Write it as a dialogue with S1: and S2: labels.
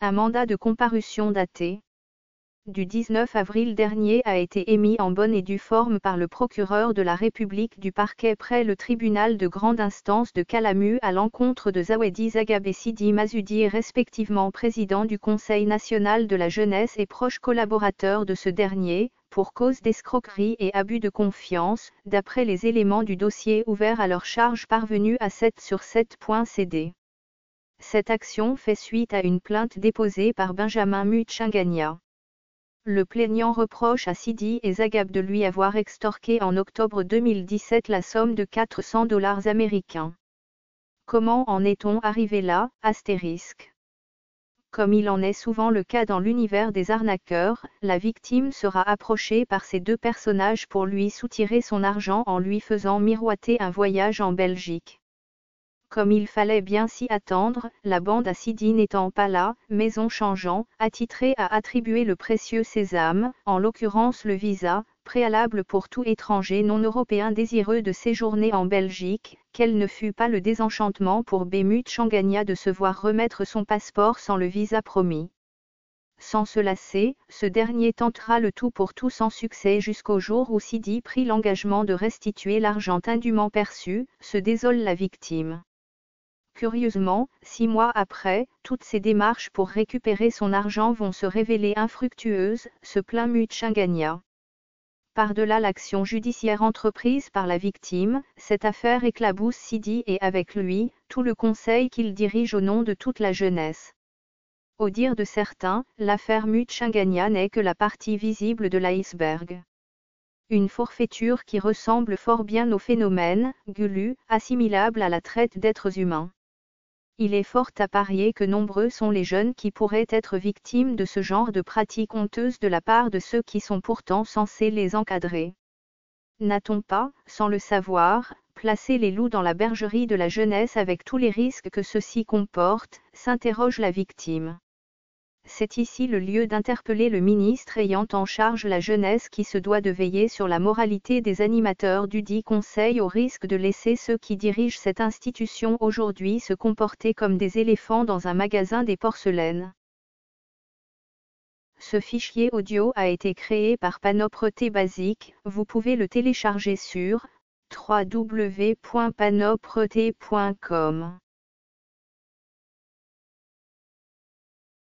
S1: Un mandat de comparution daté du 19 avril dernier a été émis en bonne et due forme par le procureur de la République du parquet près le tribunal de grande instance de Calamu à l'encontre de Zawedi Zagab et Sidi Mazudi, respectivement président du Conseil national de la jeunesse et proche collaborateur de ce dernier, pour cause d'escroquerie et abus de confiance, d'après les éléments du dossier ouvert à leur charge parvenu à 7sur7.cd. Cette action fait suite à une plainte déposée par Benjamin Mutchangania. Le plaignant reproche à Sidi et Zagab de lui avoir extorqué en octobre 2017 la somme de $400 américains. Comment en est-on arrivé là, astérisque. Comme il en est souvent le cas dans l'univers des arnaqueurs, la victime sera approchée par ces deux personnages pour lui soutirer son argent en lui faisant miroiter un voyage en Belgique. Comme il fallait bien s'y attendre, la bande à Sidi n'étant pas là, maison changeant, attitrée à attribuer le précieux sésame, en l'occurrence le visa, préalable pour tout étranger non européen désireux de séjourner en Belgique, quel ne fut pas le désenchantement pour Mutchangania de se voir remettre son passeport sans le visa promis. Sans se lasser, ce dernier tentera le tout pour tout sans succès jusqu'au jour où Sidi prit l'engagement de restituer l'argent indûment perçu, se désole la victime. Curieusement, 6 mois après, toutes ces démarches pour récupérer son argent vont se révéler infructueuses, se plaint Mutchangania. Par-delà l'action judiciaire entreprise par la victime, cette affaire éclabousse Sidi et avec lui, tout le conseil qu'il dirige au nom de toute la jeunesse. Au dire de certains, l'affaire Mutchangania n'est que la partie visible de l'iceberg. Une forfaiture qui ressemble fort bien au phénomène, gulu, assimilable à la traite d'êtres humains. Il est fort à parier que nombreux sont les jeunes qui pourraient être victimes de ce genre de pratiques honteuses de la part de ceux qui sont pourtant censés les encadrer. N'a-t-on pas, sans le savoir, placé les loups dans la bergerie de la jeunesse avec tous les risques que ceci comporte, s'interroge la victime. C'est ici le lieu d'interpeller le ministre ayant en charge la jeunesse qui se doit de veiller sur la moralité des animateurs dudit conseil au risque de laisser ceux qui dirigent cette institution aujourd'hui se comporter comme des éléphants dans un magasin des porcelaines. Ce fichier audio a été créé par Panopreté Basic, vous pouvez le télécharger sur www.panopreté.com.